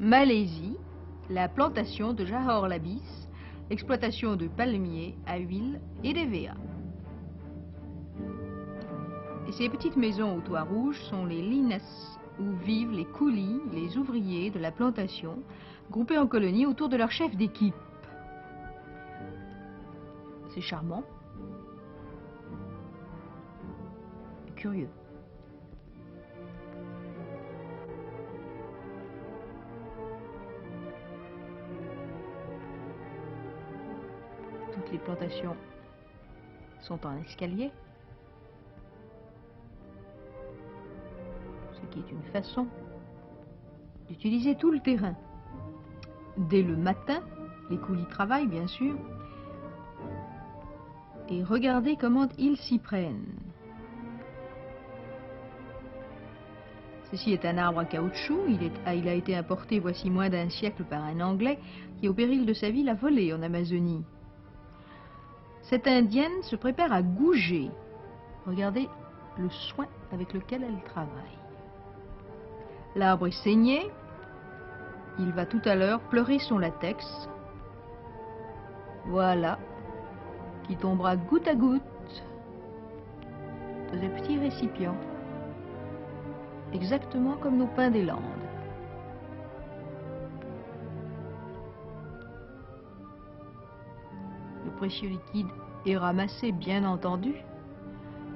Malaisie, la plantation de Johor Labis, exploitation de palmiers à huile et d'EVA. Et ces petites maisons au toit rouge sont les linas, où vivent les coulis, les ouvriers de la plantation, groupés en colonies autour de leur chef d'équipe. C'est charmant. Et curieux. Toutes les plantations sont en escalier, ce qui est une façon d'utiliser tout le terrain. Dès le matin, les coulis travaillent bien sûr, et regardez comment ils s'y prennent. Ceci est un arbre à caoutchouc, il a été importé voici moins d'un siècle par un Anglais qui au péril de sa vie l'a volé en Amazonie. Cette indienne se prépare à gouger. Regardez le soin avec lequel elle travaille. L'arbre est saigné. Il va tout à l'heure pleurer son latex. Voilà, qui tombera goutte à goutte dans des petits récipients. Exactement comme nos pins des Landes. Le précieux liquide est ramassé, bien entendu,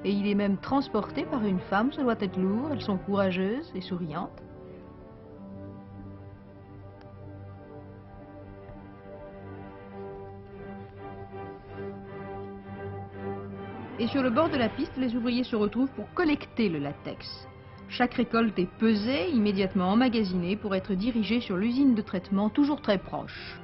et il est même transporté par une femme. Ça doit être lourd, elles sont courageuses et souriantes. Et sur le bord de la piste, les ouvriers se retrouvent pour collecter le latex. Chaque récolte est pesée, immédiatement emmagasinée pour être dirigée sur l'usine de traitement, toujours très proche.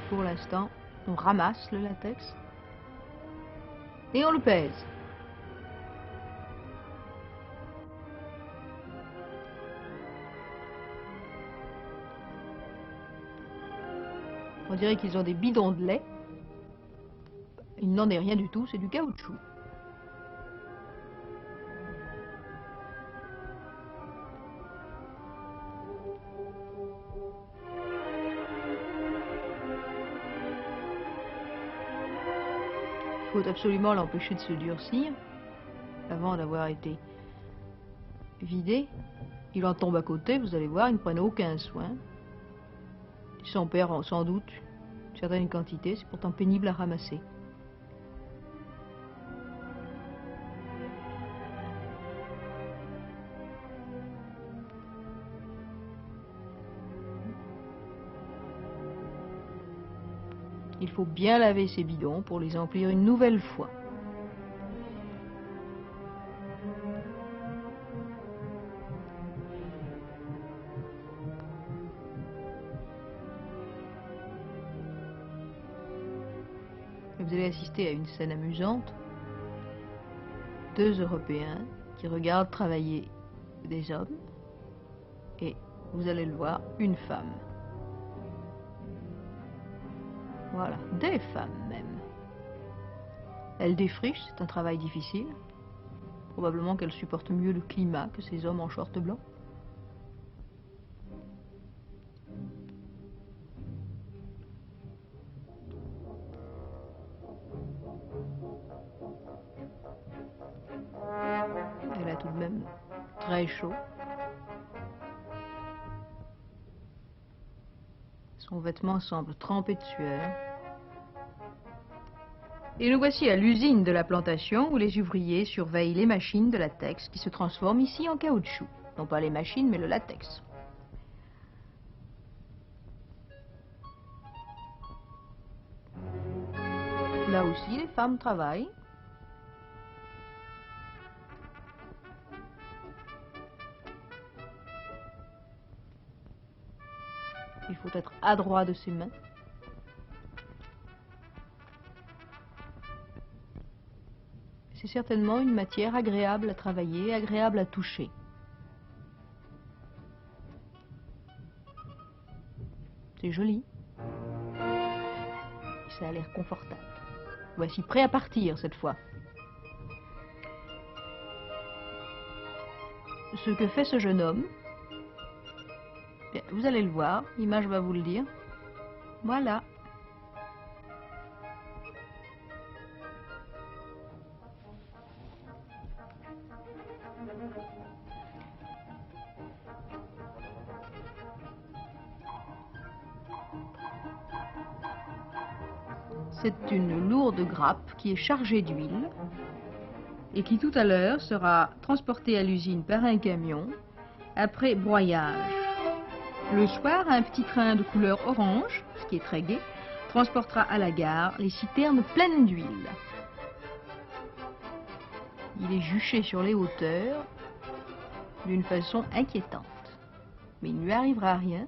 Pour l'instant, on ramasse le latex et on le pèse. On dirait qu'ils ont des bidons de lait. Il n'en est rien du tout, c'est du caoutchouc. Il faut absolument l'empêcher de se durcir avant d'avoir été vidé. Il en tombe à côté, vous allez voir, ils ne prennent aucun soin. Ils s'en perdent sans doute une certaine quantité, c'est pourtant pénible à ramasser. Il faut bien laver ces bidons pour les emplir une nouvelle fois. Vous allez assister à une scène amusante. Deux Européens qui regardent travailler des hommes et, vous allez le voir, une femme. Voilà, des femmes même. Elles défrichent, c'est un travail difficile. Probablement qu'elles supportent mieux le climat que ces hommes en short blanc. Elle a tout de même très chaud. Son vêtement semble trempé de sueur. Et nous voici à l'usine de la plantation où les ouvriers surveillent les machines de latex qui se transforment ici en caoutchouc. Non pas les machines, mais le latex. Là aussi, les femmes travaillent. Il faut être adroit de ses mains. C'est certainement une matière agréable à travailler, agréable à toucher. C'est joli. Ça a l'air confortable. Voici prêt à partir cette fois. Ce que fait ce jeune homme, bien, vous allez le voir, l'image va vous le dire. Voilà. C'est une lourde grappe qui est chargée d'huile et qui tout à l'heure sera transportée à l'usine par un camion après broyage. Le soir, un petit train de couleur orange, ce qui est très gai, transportera à la gare les citernes pleines d'huile. Il est juché sur les hauteurs d'une façon inquiétante. Mais il ne lui arrivera rien,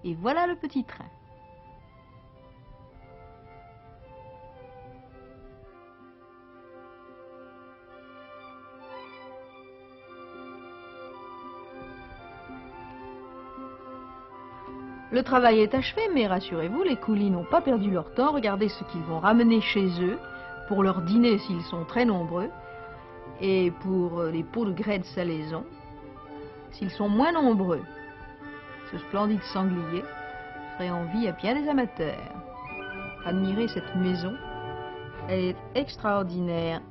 et voilà le petit train. Le travail est achevé, mais rassurez-vous, les coulis n'ont pas perdu leur temps. Regardez ce qu'ils vont ramener chez eux pour leur dîner s'ils sont très nombreux, et pour les pots de grès de salaison s'ils sont moins nombreux. Ce splendide sanglier ferait envie à bien des amateurs. Admirez cette maison, elle est extraordinaire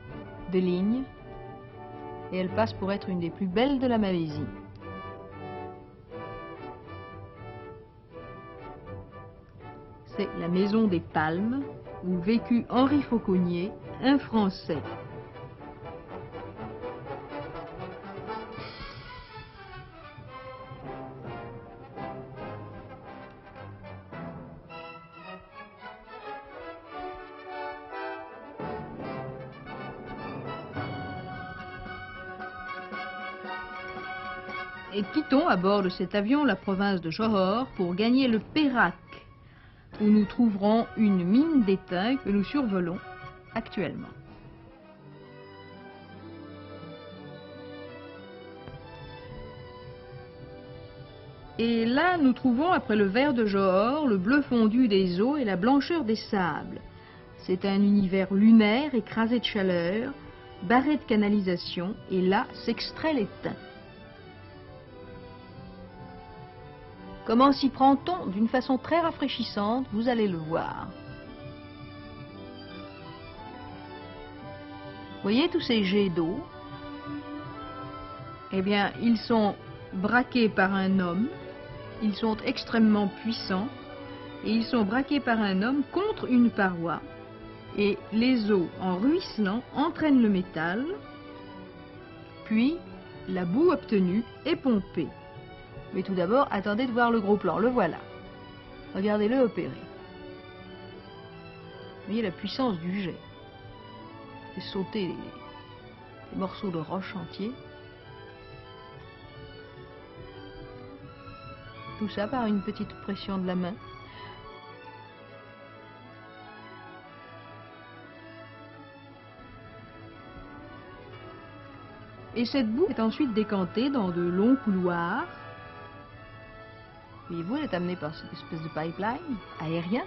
de ligne, et elle passe pour être une des plus belles de la Malaisie. C'est la maison des Palmes, où vécut Henri Fauconnier, un Français. Et quittons à bord de cet avion la province de Johor pour gagner le Perak, où nous trouverons une mine d'étain que nous survolons actuellement. Et là, nous trouvons, après le vert de Johor, le bleu fondu des eaux et la blancheur des sables. C'est un univers lunaire écrasé de chaleur, barré de canalisation, et là s'extrait l'étain. Comment s'y prend-on? D'une façon très rafraîchissante, vous allez le voir. Voyez tous ces jets d'eau? Eh bien, ils sont braqués par un homme, ils sont extrêmement puissants, et ils sont braqués par un homme contre une paroi. Et les eaux, en ruisselant, entraînent le métal, puis la boue obtenue est pompée. Mais tout d'abord, attendez de voir le gros plan, le voilà. Regardez-le opérer. Vous voyez la puissance du jet. Il fait sauter les morceaux de roche entiers. Tout ça par une petite pression de la main. Et cette boue est ensuite décantée dans de longs couloirs. Voyez-vous, elle est amenée par cette espèce de pipeline aérien.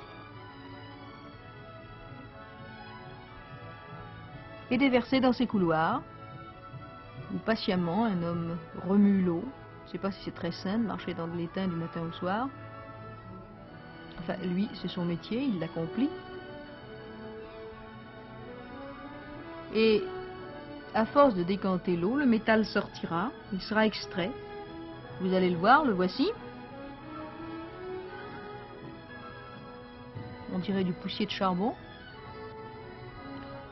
Et déversée dans ces couloirs, où patiemment un homme remue l'eau. Je ne sais pas si c'est très sain de marcher dans de l'étain du matin au soir. Enfin, lui, c'est son métier, il l'accomplit. Et à force de décanter l'eau, le métal sortira, il sera extrait. Vous allez le voir, le voici. On dirait du poussier de charbon.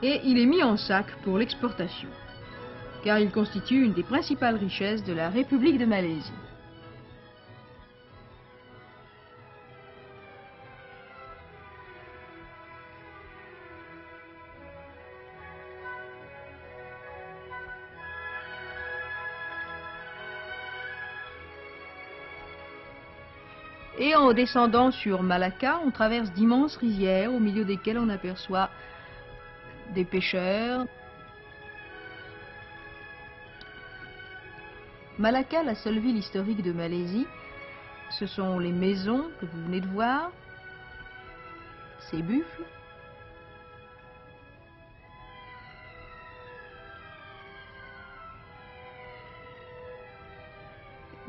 Et il est mis en sac pour l'exportation, car il constitue une des principales richesses de la République de Malaisie. Et en descendant sur Malacca, on traverse d'immenses rizières au milieu desquelles on aperçoit des pêcheurs. Malacca, la seule ville historique de Malaisie, ce sont les maisons que vous venez de voir, ces buffles,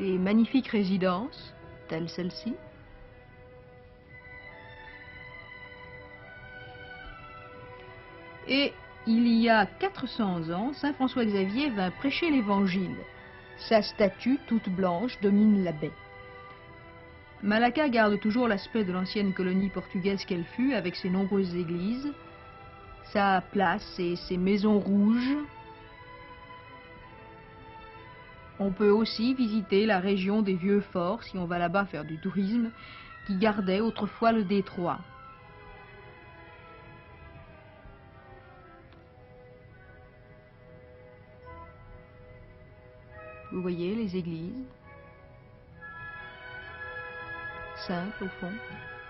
des magnifiques résidences, telles celle-ci. Et il y a 400 ans, saint François Xavier vint prêcher l'Évangile. Sa statue, toute blanche, domine la baie. Malacca garde toujours l'aspect de l'ancienne colonie portugaise qu'elle fut, avec ses nombreuses églises, sa place et ses maisons rouges. On peut aussi visiter la région des vieux forts, si on va là-bas faire du tourisme, qui gardait autrefois le détroit. Vous voyez les églises, simples au fond,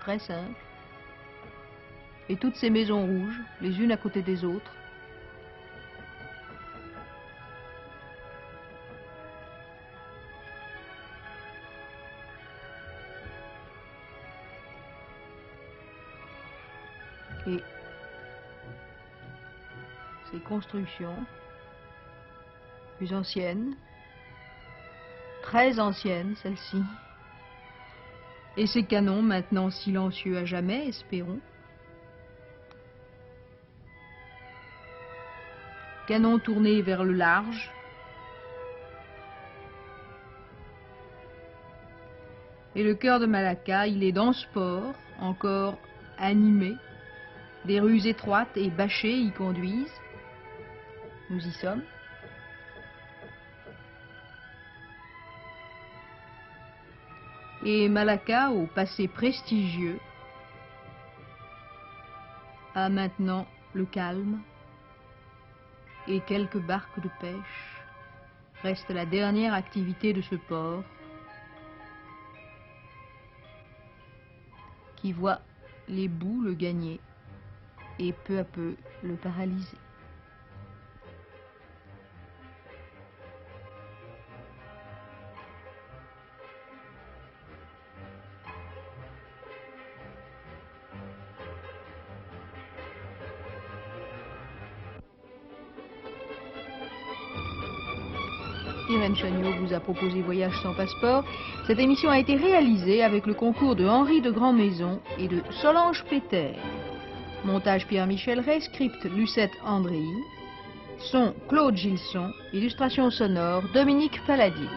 très simples, et toutes ces maisons rouges, les unes à côté des autres. Et ces constructions plus anciennes, très anciennes celles-ci, et ces canons maintenant silencieux à jamais, espérons. Canons tournés vers le large. Et le cœur de Malacca, il est dans ce port, encore animé. Des rues étroites et bâchées y conduisent. Nous y sommes. Et Malacca, au passé prestigieux, a maintenant le calme et quelques barques de pêche. Reste la dernière activité de ce port qui voit les boues le gagner et peu à peu le paralyser. Irène Chagnot vous a proposé Voyage sans passeport. Cette émission a été réalisée avec le concours de Henri de Grandmaison et de Solange Péter. Montage Pierre-Michel Ray, script Lucette Andréi, son Claude Gilson, illustration sonore Dominique Paladine.